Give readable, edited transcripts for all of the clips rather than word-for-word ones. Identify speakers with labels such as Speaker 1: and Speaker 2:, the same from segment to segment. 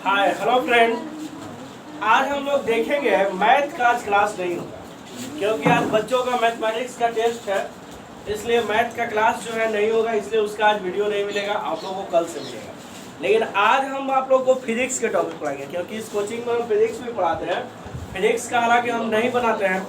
Speaker 1: Hi hello friend. आज हम लोग देखेंगे मैथ का आज क्लास नहीं होगा क्योंकि आज बच्चों का मैथमेटिक्स का टेस्ट है, इसलिए मैथ का क्लास जो है नहीं होगा, इसलिए उसका आज वीडियो नहीं मिलेगा, आप लोगों को कल से मिलेगा। लेकिन आज हम आप लोगों को फिजिक्स के टॉपिक पढ़ाएंगे क्योंकि इस कोचिंग में हम फिजिक्स भी पढ़ाते हैं। फिजिक्स का हालांकि हम नहीं बनाते हैं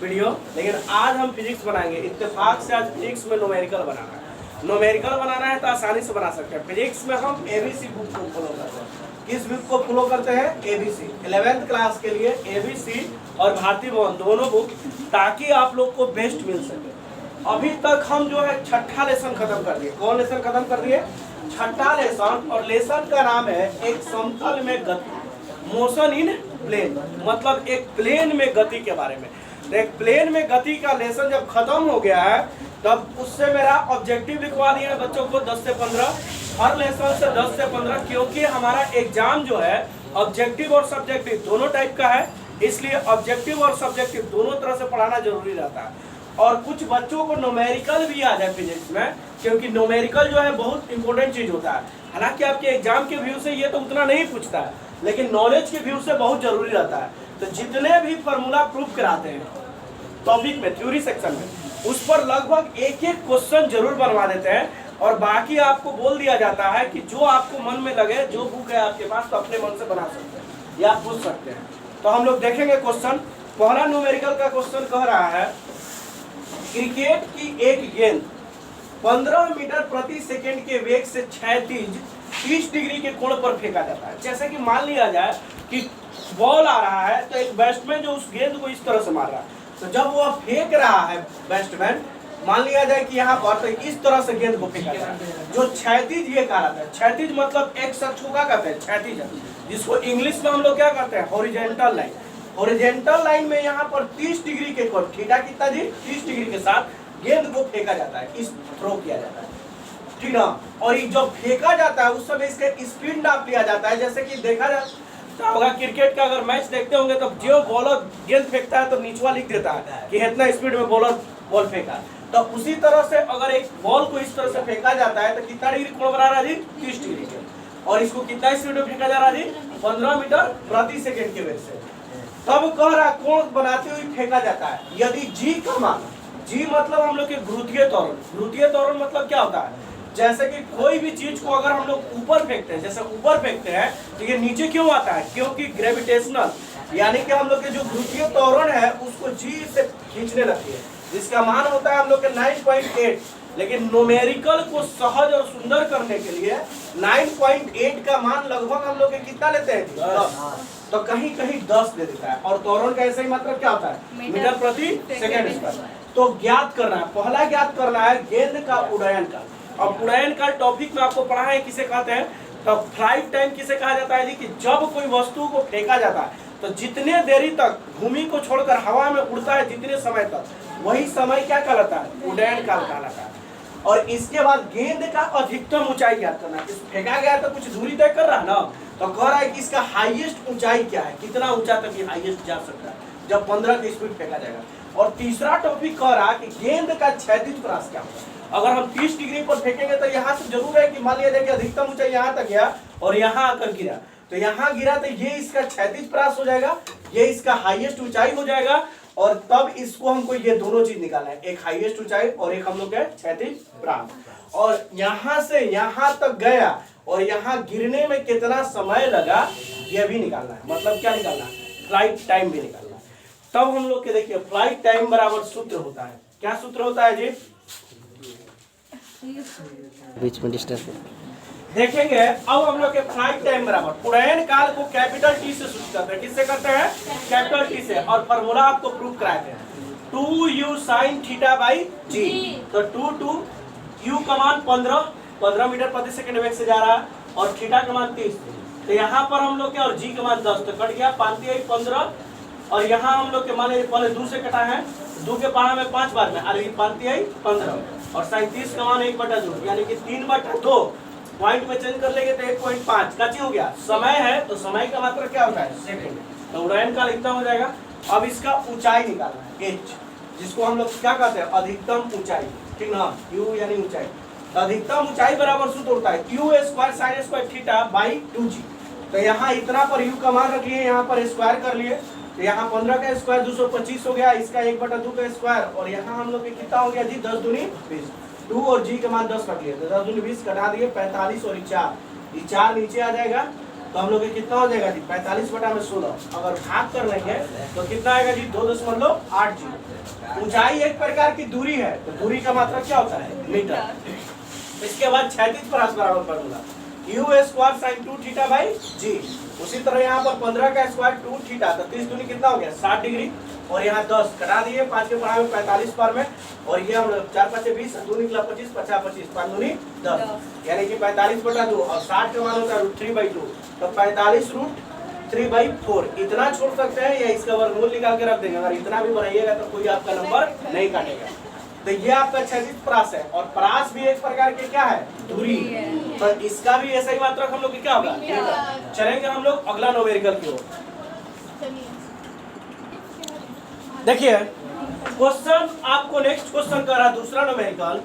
Speaker 1: वीडियो, लेकिन आज हम फिजिक्स बनाएंगे। इत्तेफाक से आज फिजिक्स में न्यूमेरिकल बनाना है। न्यूमेरिकल बनाना है तो आसानी से बना सकते हैं। फिजिक्स में हम एबीसी बुक को फॉलो करते हैं। किस बुक को फॉलो करते हैं? एबीसी। 11th क्लास के लिए एबीसी और भारतीय भवन दोनों बुक, ताकि आप लोग को बेस्ट मिल सके। अभी तक हम जो है छठा लेसन खत्म कर दिए। कौन लेसन खत्म कर दिए? छठा लेसन। और लेसन का नाम है एक समतल में गति, मोशन इन प्लेन, मतलब एक प्लेन में गति के बारे में। एक प्लेन में गति का लेसन जब खत्म हो गया है तब उससे मेरा ऑब्जेक्टिव लिखवा दिया है बच्चों को 10 से 15, हर लेसन से 10 से 15, क्योंकि हमारा एग्जाम जो है ऑब्जेक्टिव और सब्जेक्टिव दोनों टाइप का है, इसलिए ऑब्जेक्टिव और सब्जेक्टिव दोनों तरह से पढ़ाना जरूरी रहता है। और कुछ बच्चों को न्यूमेरिकल भी आ जाए फिजिक्स में, क्योंकि न्यूमेरिकल जो है बहुत इंपॉर्टेंट चीज होता है। हालांकि आपके एग्जाम के व्यू से ये तो उतना नहीं पूछता है, लेकिन नॉलेज के व्यू से बहुत जरूरी रहता है। तो जितने भी फॉर्मूला प्रूफ कराते हैं टॉपिक में, थ्योरी सेक्शन में, उस पर लगभग एक एक क्वेश्चन जरूर बनवा देते हैं। और बाकी आपको बोल दिया जाता है कि जो आपको मन में लगे, जो बुक है आपके पास, तो अपने मन से बना सकते हैं या पूछ सकते हैं। तो हम लोग देखेंगे क्वेश्चन। पहला न्यूमेरिकल का क्वेश्चन कह रहा है, क्रिकेट की एक गेंद 15 मीटर प्रति सेकेंड के वेग से क्षैतिज 30 डिग्री के कोण पर फेंका जाता है। जैसे कि मान लिया जाए कि बॉल आ रहा है, तो एक बैट्समैन जो उस गेंद को इस तरह से मार रहा है, तो जब वो फेंक रहा है बैट्समैन, मान लिया जाए कि यहाँ पर, तो इस तरह से गेंद को फेंका जाए। जो क्षैतिज ये कहा जाता है, क्षैतिज मतलब एक अक्ष को क्या कहते हैं? क्षैतिज, जिसको इंग्लिश में हम लोग क्या कहते हैं? Horizontal line. हॉरिजॉन्टल लाइन में यहाँ पर 30 डिग्री के कोण, थीटा कितना जी? 30 डिग्री के साथ गेंद को फेंका जाता है, इस थ्रो किया जाता है, ठीक ना। और ये जब फेंका जाता है उस समय इसका स्पीड नाप लिया जाता है। जैसे कि देखा जाता होगा क्रिकेट का, अगर मैच देखते होंगे तो जो बॉलर गेंद फेंकता है तो नीचवा लिख देता है कि इतना स्पीड में बॉलर बॉल फेंका। तो उसी तरह से अगर एक बॉल को इस तरह से फेंका जाता है तो कितना डिग्री कोण बना रहा है जी? 30 डिग्री के। और इसको कितना स्पीड में फेंका जा रहा है जी? 15 मीटर प्रति सेकेंड के वेग से। तब कह रहा कोण बनाते हुए फेंका जाता है। यदि जी का मान, जी मतलब हम लोग के गुरुत्वीय त्वरण। गुरुत्वीय त्वरण मतलब क्या होता है? जैसे कि कोई भी चीज को अगर हम लोग ऊपर फेंकते हैं, जैसे ऊपर फेंकते हैं, तो ये नीचे क्यों आता है? क्योंकि ग्रेविटेशनल, यानी कि हम लोग के जो गुरुत्वीय त्वरण है उसको जी से खींचने लगती है, जिसका मान होता है हम लोग के 9.8। लेकिन न्यूमेरिकल को सहज और सुंदर करने के लिए 9.8 का मान लगभग हम लोग के कितना लेते हैं? 10। तो कहीं कहीं 10 दे देता है। और त्वरण का ऐसा ही मतलब क्या होता है? मीटर प्रति सेकेंड स्क्वायर। तो ज्ञात करना है, पहला ज्ञात करना है गेंद का उड्डयन काल। अब उड्डयन काल टॉपिक में आपको पढ़ा है, किसे कहते हैं? तो फ्लाइट टाइम किसे कहा जाता है जी? कि जब कोई वस्तु को फेंका जाता है तो जितने देरी तक भूमि को छोड़कर हवा में उड़ता है, जितने समय तक, वही समय क्या कहलाता है? उड्डयन काल कहलाता है। और इसके बाद गेंद का अधिकतम ऊंचाई ज्ञात करना है। फेंका गया तो कुछ दूरी तय कर रहा है ना, तो कह रहा है कि इसका हाईएस्ट ऊंचाई क्या है, कितना ऊंचा तक ये हाईएस्ट जा सकता है जब 15 की स्पीड फेंका जाएगा। और तीसरा टॉपिक कह रहा है कि गेंद का क्षैतिज त्रास क्या होगा। अगर हम 30 डिग्री पर फेंकेंगे तो यहाँ से जरूर है कि मान लिया जाए कि अधिकतम ऊंचाई यहाँ तक गया और यहाँ आकर गिरा, तो यहाँ गिरा तो ये इसका क्षैतिज प्रास हो जाएगा, ये इसका हाईएस्ट ऊंचाई हो जाएगा। और तब इसको हमको ये दोनों चीज निकालना है, एक हाईएस्ट ऊंचाई और एक हम लोग के क्षैतिज प्रास। और यहाँ से यहाँ तक गया और यहाँ गिरने में कितना समय लगा ये भी निकालना है। मतलब क्या निकालना है? फ्लाइट टाइम भी निकालना है। तब हम लोग के देखिए फ्लाइट टाइम बराबर सूत्र होता है। क्या सूत्र होता है जी?
Speaker 2: बीच में डिस्टेंस
Speaker 1: देखेंगे। अब हम लोग के फ्लाइट टाइम बराबर उड्डयन काल को कैपिटल टी से सूचित करते हैं। किससे करते हैं? कैपिटल टी से। और फॉर्मूला आपको प्रूफ कराते हैं, 2u sin थीटा बाई जी। तो 2 u का मान 15 मीटर प्रति सेकंड वेग से जा रहा है, और थीटा का मान 30। तो यहाँ पर हम लोग के, और जी का मान 10, तो कट गया 5 15। और यहाँ हम लोग के मान पहले 2 से कटा है, 2 के पढ़ा में 5 बार में, अरे 5 15। और 37 का मान 1/2, यानी कि 3/2 पॉइंट में चेंज कर लेंगे तो 1.5 कची हो गया। समय है तो समय का मात्रा क्या होता है? सेकंड। तो उड्डयन काल इतना हो जाएगा। अब इसका ऊंचाई निकालना है, h, जिसको हम लोग क्या कहते हैं? अधिकतम ऊंचाई, ठीक ना। u यानी ऊंचाई। तो अधिकतम ऊंचाई बराबर सूत्र होता है q² sin² theta by 2g। तो यहाँ इतना पर यू का मान रख लिए, यहाँ पर स्क्वायर कर लिए, तो यहाँ 15 का स्क्वायर 225 हो गया, इसका 1/2 का स्क्वायर, और यहाँ हम लोग के कितना हो गया जी 10 दूनी 20, 2 और जी का मान 10 रख लिए, तो 10 दूनी 20 कटा दिए, 45 और 4 नीचे आ जाएगा, तो हम लोग के कितना हो जाएगा जी 45/16। अगर भाग कर लेंगे तो कितना आएगा जी 2.8 जी। ऊंचाई एक प्रकार की दूरी है, तो दूरी का मात्रक क्या होता है मीटर। इसके बाद क्षैतिज परास बराबर formula u square sin 2 theta by g. उसी तरह यहाँ पर 15 का स्क्वायर 2 थीटा, तो 30 दूनी कितना हो गया 60 डिग्री, और यहाँ 10 कटा दिए, 5 के पढ़ा में 45 पर में, और ये हम 4 5 20, 2 निकला 25, 50 25, 5 दूनी 10, यानी कि 45/2, और 60 का मान होता है √3/2, तो 45√3/4 इतना छोड़ सकते हैं, या इसका वर्गमूल निकाल के रख देंगे। अगर इतना भी बनाइएगा तो कोई आपका नंबर नहीं काटेगा। तो ये आपका क्षैतिज परास है, और परास भी एक प्रकार के क्या है दूरी, तो इसका भी ऐसा ही मात्रक हम लोग क्या होगा। चलेंगे हम लोग अगला न्यूमेरिकल की ओर। देखिए क्वेश्चन आपको नेक्स्ट क्वेश्चन कर रहा है, दूसरा न्यूमेरिकल।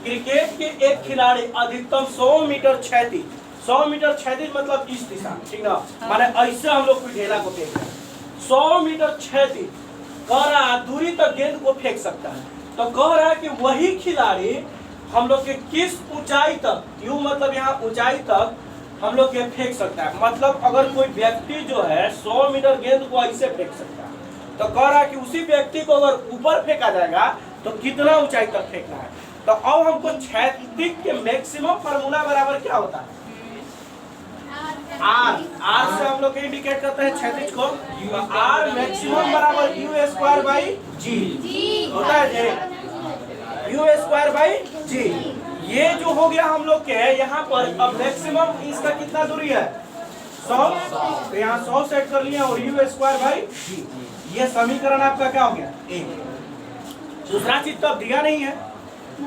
Speaker 1: क्रिकेट के एक खिलाड़ी अधिकतम 100 मीटर क्षैतिज, 100 मीटर क्षैतिज मतलब इस दिशा, ठीक ना, माने ऐसे हम लोग कोई ढेला को फेंक रहे हैं, 100 मीटर क्षैतिज कह रहा है दूरी तक गेंद को फेंक सकता है। तो कह रहा है कि वही खिलाड़ी हम लोग के किस ऊंचाई तक, यू मतलब यहाँ ऊंचाई तक हम लोग के फेंक सकता है। मतलब अगर कोई व्यक्ति जो है 100 मीटर गेंद को ऐसे फेंक सकता है, तो कह रहा है कि उसी व्यक्ति को अगर ऊपर फेंका जाएगा तो कितना ऊंचाई तक फेंकना है। तो अब हमको क्षैतिज के मैक्सिमम फार्मूला बराबर क्या होता है आर से हम लोग इंडिकेट करते हैं क्षैतिज को, आर मैक्सिमम बराबर यू स्क्वायर बाई जी होता है जी, यू स्क्वायर बाई जी। ये जो हो गया हम लोग के यहाँ पर, अब मैक्सिमम इसका कितना दूरी है 100, तो यहाँ 100 सेट कर लिया, और यू स्क्वायर बाई जी। ये समीकरण आपका क्या हो गया एक। दूसरा चीज तो अब दिया नहीं है,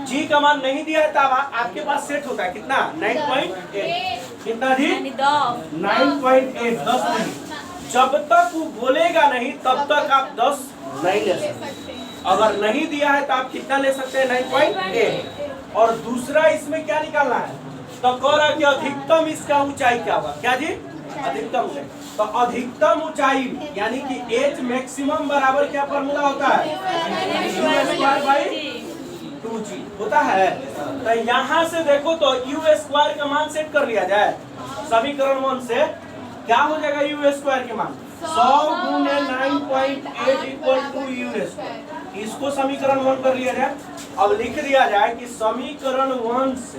Speaker 1: जी का मान नहीं दिया है, तब आपके पास सेट होता है कितना 9.8, कितना जी 9.8, 10 नहीं। जब तक वो बोलेगा नहीं तब तक आप 10 नहीं ले सकते। अगर नहीं दिया है तो आप कितना ले सकते हैं 9.8। और दूसरा इसमें क्या निकालना है, तो कह रहा है कि अधिकतम इसका ऊंचाई क्या होगा, क्या जी अधिकतम ऊंचाई। तो अधिकतम ऊंचाई यानी कि एच मैक्सिमम बराबर क्या फॉर्मूला होता है u² 2g होता है। तो यहाँ से देखो तो u² का मान सेट कर लिया जाए, समीकरण 1 से क्या हो जाएगा u² के मान 100 गुने 9.8 इक्वल टू u²। इसको समीकरण 1 कर लिया जाए। अब लिख दिया जाए कि समीकरण 1 से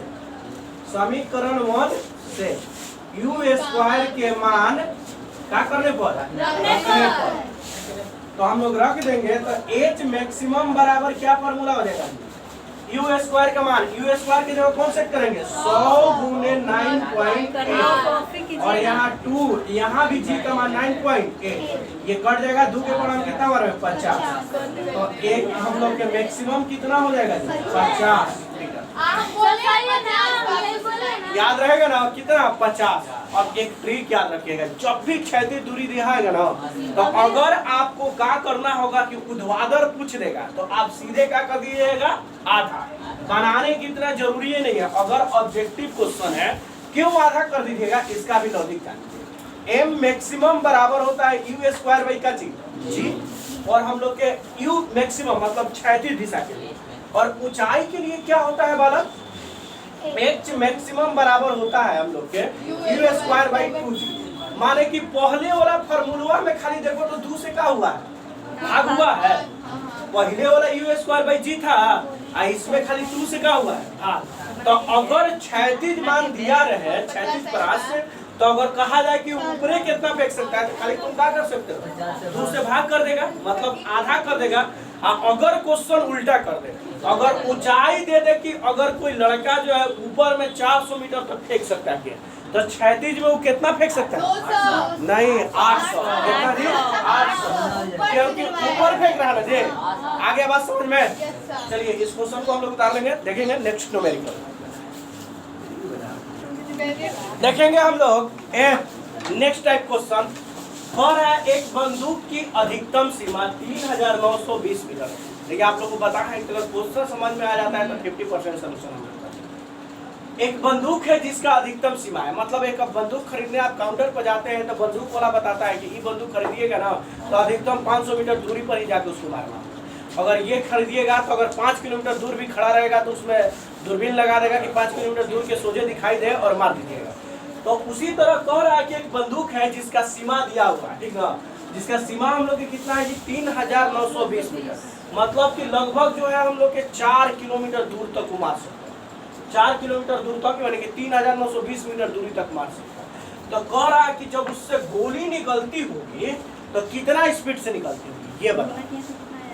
Speaker 1: u² के मान क्या करने पर रखने पर, तो हम लोग रख देंगे। तो एच मैक्सिमम बराबर क्या फॉर्मूला हो जाएगा u² का मान, u² की जगह कौन सेट करेंगे 100 गुने 9.8, और यहाँ 2, यहाँ भी जी का मान 9.8, ये कट जाएगा, 2 के पढ़ा कितना बार 50, तो एक हम लोग के मैक्सिमम कितना हो जाएगा 50 मीटर। याद रहेगा ना कितना 50। अब एक ट्रिक याद रखिएगा, जब भी क्षैतिज दूरी दिखाएगा ना, तो अगर आपको क्या करना होगा कि ऊर्ध्वाधर पूछ देगा तो आप सीधे क्या कर दीजिएगा आधा। बनाने की इतना जरूरी नहीं है, अगर ऑब्जेक्टिव क्वेश्चन है क्यों आधा कर दीजिएगा, इसका भी लॉजिक जानिए। एम मैक्सिमम बराबर होता है u² बाई का जी, और हम लोग के u मैक्सिमम मतलब क्षैतिज दिशा के लिए, और ऊंचाई के लिए क्या होता है बालक एच मैक्सिमम बराबर होता है हम लोग के u² बाई 2g। माने कि पहले वाला फार्मूला में खाली देखो तो 2 से क्या हुआ है भाग हुआ है, पहले वाला u² बाई जी था, इसमें खाली 2 से क्या हुआ है भाग। तो अगर क्षैतिज मान दिया रहे क्षैतिज परास से, तो अगर कहा जाए कि ऊपरे कितना फेंक सकता है, तो खाली तुम क्या कर सकते हो 2 से भाग कर देगा, मतलब आधा कर देगा। अगर क्वेश्चन उल्टा कर दे, अगर ऊंचाई दे दे कि अगर कोई लड़का जो है ऊपर में 400 मीटर तक फेंक सकता है, तो क्षैतिज में वो कितना फेंक सकता है नहीं 800, कितना जी 800, क्योंकि ऊपर फेंक रहा है जी। आगे बात समझ में। चलिए इस क्वेश्चन को हम लोग उतार लेंगे, देखेंगे नेक्स्ट न्यूमेरिकल देखेंगे हम लोग। नेक्स्ट टाइप क्वेश्चन और है, एक बंदूक की अधिकतम सीमा 3920 मीटर है। देखिए आप लोगों को पता है कि अगर क्वेश्चन समझ में आ जाता है तो 50% सॉल्यूशन हो जाता है। एक बंदूक है जिसका अधिकतम सीमा है, मतलब एक बंदूक खरीदने आप काउंटर पर जाते हैं तो बंदूक वाला बताता है कि ये बंदूक खरीदिएगा ना तो अधिकतम 500 मीटर दूरी पर ही जाके उसको मारना। अगर ये खरीदिएगा तो अगर 5 किलोमीटर दूर भी खड़ा रहेगा तो उसमें दूरबीन लगा देगा कि 5 किलोमीटर दूर के सोझे दिखाई दे और मार दीजिएगा। तो उसी तरह कह रहा है कि एक बंदूक है जिसका सीमा दिया हुआ है, ठीक है, जिसका सीमा हम लोग के कितना है जी 3920 मीटर, मतलब कि लगभग जो है हम लोग के 4 किलोमीटर दूर तक मार सकते हैं। 4 किलोमीटर दूर तक यानी कि 3920 मीटर दूरी तक मार सकते हैं। तो कह रहा है कि जब उससे गोली निकलती होगी तो कितना स्पीड से निकलती होगी ये बता।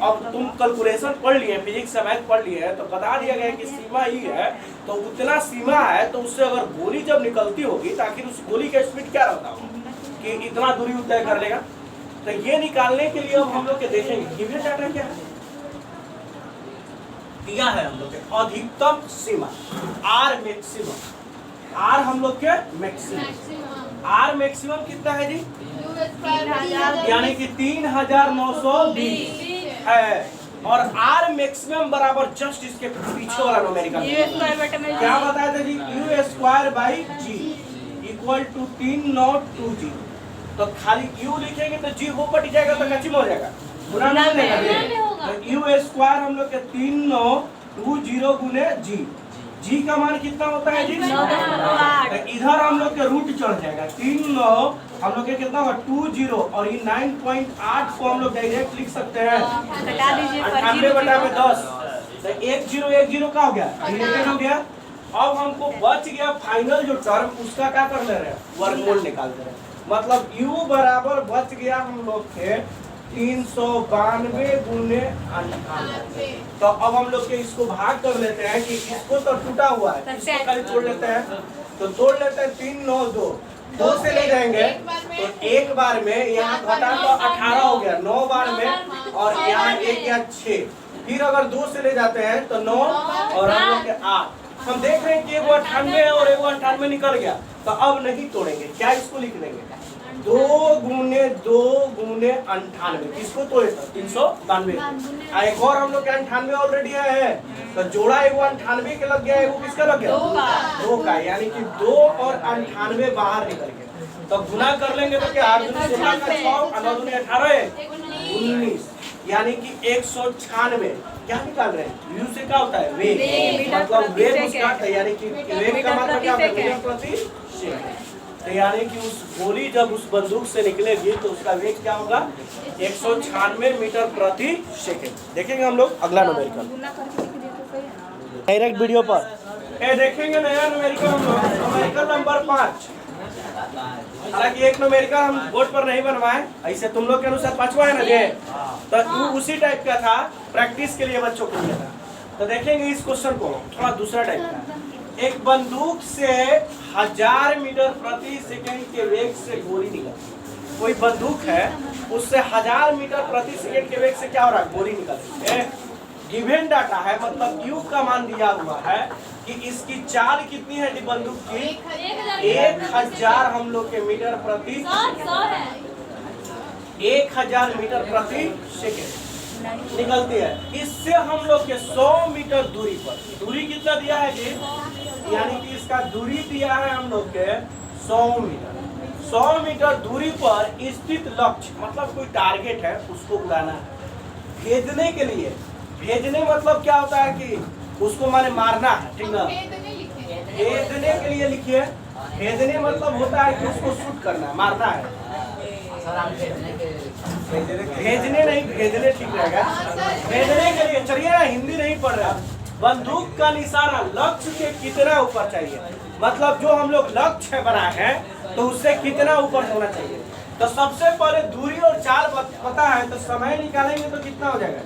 Speaker 1: अब तुम कैलकुलेशन पढ़ लिए, फिजिक्स से मैथ पढ़ लिए, तो बता दिया गया कि सीमा ही है तो उतना सीमा है, तो उससे अगर गोली जब निकलती होगी तो आखिर उस गोली का स्पीड क्या रहता होगा कि इतना दूरी तय कर लेगा। तो ये निकालने के लिए अब हम लोग के देखेंगे गिवन डाटा क्या है, दिया है हम लोग के अधिकतम सीमा आर मैक्सिमम, आर हम लोग के मैक्सिमम, आर मैक्सिमम कितना है जी यानी कि 3920 है, और आर मैक्सिमम बराबर जस्ट इसके पीछे वाला न्यूमेरिकल क्या बताया था जी u square by g equal to 302g। तो खाली u लिखेंगे तो g हो पट जाएगा तो कच्ची में हो जाएगा, गुना नहीं लेगा। तो यू स्क्वायर हम लोग के 3920 गुने g, g का मान कितना होता है जी 9। इधर हम लोग के रूट चढ़ जाएगा 39 हम लोग के कितना होगा 20 और ये 9.8 को हम लोग डायरेक्ट लिख सकते हैं 98/10। तो 1010 का हो गया रिलेटेड हो गया। अब हमको बच गया फाइनल जो टर्म उसका क्या कर ले रहे हैं वर्गमूल निकाल दे रहे हैं, मतलब u बराबर बच गया हम लोग के 392 गुने 98। तो अब हम लोग के इसको भाग कर लेते हैं कि इसको तो टूटा हुआ है इसको खाली तोड़ लेते हैं, तो तोड़ लेते हैं 392 2 से ले जाएंगे तो एक बार में यहाँ घटा तो 18 हो गया, 9 बार में और यहाँ 1 या 6, फिर अगर 2 से ले जाते हैं तो 9 और हम लोग के 8। हम देख रहे हैं कि एगो 98 है और एगो 98 निकल गया, तो अब नहीं तोड़ेंगे, क्या इसको लिख देंगे 2 गुने 2 गुने 98, किसको तोड़े था 392। एक और हम लोग के 98 ऑलरेडी है तो जोड़ा एगो 98 के लग गया, एगो किसका लग गया 2 का, यानी कि 2 और 98 बाहर निकल गए। तो गुना कर लेंगे तो क्या 16 का 6 और 9 दूनी 18 19, यानी कि 196। क्या निकाल रहे हैं u से क्या होता है वेग, मतलब वेग उसका यानी कि वेग का मतलब क्या होता है मीटर प्रति सेकंड। तो यानी कि उस गोली जब उस बंदूक से निकलेगी तो उसका वेग क्या होगा 196 मीटर प्रति सेकंड। देखेंगे हम लोग अगला न्यूमेरिकल डायरेक्ट वीडियो पर देखेंगे नया न्यूमेरिकल हम लोग न्यूमेरिकल नंबर 5। हालांकि एक न्यूमेरिकल हम बोर्ड पर नहीं बनवाए, ऐसे तुम लोग के अनुसार 5वां है ना ये, तो उसी टाइप का था, प्रैक्टिस के लिए बच्चों को दिया था। तो देखेंगे इस क्वेश्चन को थोड़ा दूसरा टाइप का। एक बंदूक से 1000 मीटर प्रति सेकंड के वेग से गोली निकलती, कोई बंदूक है उससे 1000 मीटर प्रति सेकंड के वेग से क्या हो रहा है गोली निकलती है। गिवन डाटा है मतलब u का मान दिया हुआ है कि इसकी चाल कितनी है बंदूक की 1000 हम लोग के मीटर प्रति 1000 मीटर प्रति सेकंड निकलती है। इससे हम लोग के 100 मीटर दूरी पर, दूरी कितना दिया है जी यानी कि इसका दूरी दिया है हम लोग के 100 मीटर, 100 मीटर दूरी पर स्थित लक्ष्य मतलब कोई टारगेट है उसको उड़ाना है। भेजने के लिए, भेजने मतलब क्या होता है कि उसको माने मारना है, ठीक ना। भेजने के लिए लिखिए, भेजने मतलब होता है कि उसको शूट करना है, मारना है। भेजने नहीं, भेजने ठीक रहेगा। भेजने के लिए चलिए ना, हिंदी नहीं पढ़ रहा। बंदूक का निशाना लक्ष्य के कितना ऊपर चाहिए, मतलब जो हम लोग लक्ष्य बनाए हैं तो उससे कितना ऊपर होना चाहिए। तो सबसे पहले दूरी और चाल पता है तो समय निकालेंगे तो कितना हो जाएगा,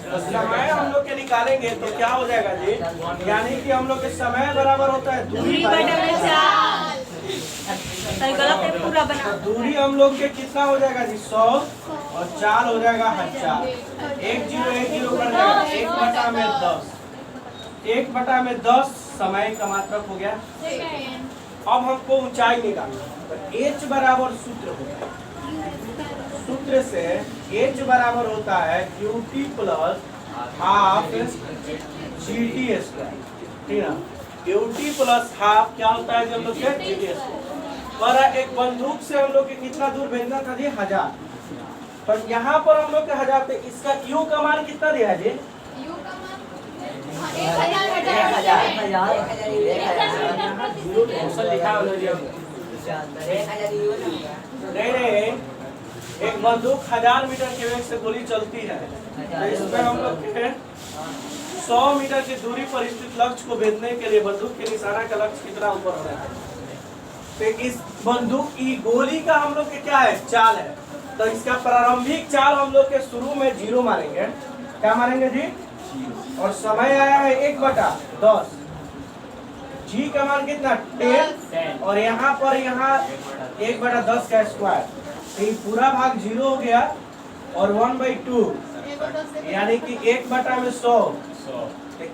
Speaker 1: तो समय हम लोग के निकालेंगे तो क्या हो जाएगा जी यानी कि हम लोग के समय बराबर होता है दूरी पूरा बना। दूरी हम लोग के कितना हो जाएगा जी 100 और चाल हो जाएगा 1000। 1 0 1 0 कर जाएगा 1/10 समय का मात्रक हो गया। अब हमको ऊंचाई निकालना तो h बराबर सूत्र होता है, सूत्र से h बराबर होता है qt plus half gt square, ठीक ना। यूटी प्लस हाफ क्या होता है जी हम लोग के जीडी स्क्वायर। पर एक बंदूक से हम लोग के कितना दूर भेजना था जी 1000, पर यहाँ पर हम लोग के 1000 पे इसका यू का मान कितना दिया है जी?
Speaker 3: यू का मान
Speaker 1: नहीं, एक बंदूक 1000 मीटर के वेग से गोली चलती है, तो इसमें हम लोग के 100 मीटर की दूरी पर स्थित लक्ष्य को भेजने के लिए बंदूक के निशाना का लक्ष्य कितना ऊपर होना है। तो इस बंदूक की गोली का हम लोग के क्या है चाल है, तो इसका प्रारंभिक चाल हम लोग के शुरू में 0 मानेंगे। क्या मानेंगे जी? और समय आया है 1/10, जी का मान कितना 10, और यहाँ पर 1/10 का स्क्वायर, तो ये पूरा भाग 0 हो गया और 1/2 यानी कि 1/100,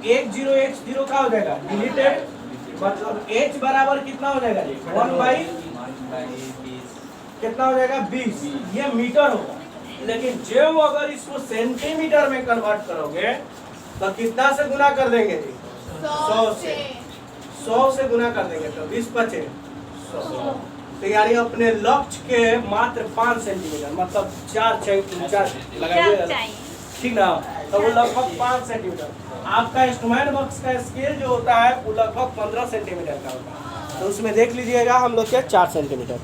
Speaker 1: 1/0 का हो जाएगा डिलीटेड, मतलब h बराबर कितना हो जाएगा जी 1/20 कितना हो जाएगा 20, ये मीटर होगा। लेकिन जो अगर इसको सेंटीमीटर में कन्वर्ट करोगे तो कितना से गुना कर देंगे जी? 100 से गुना कर देंगे, तो 20 बचे 100। तो यानी अपने लक्ष्य के मात्र 5 सेंटीमीटर, मतलब 4 लगाइए, ठीक ना, तो वो लगभग 5 सेंटीमीटर। आपका इंस्ट्रूमेंट बॉक्स का स्केल जो होता है वो लगभग 15 सेंटीमीटर का होता है, तो उसमें देख लीजिएगा हम लोग के 4 सेंटीमीटर।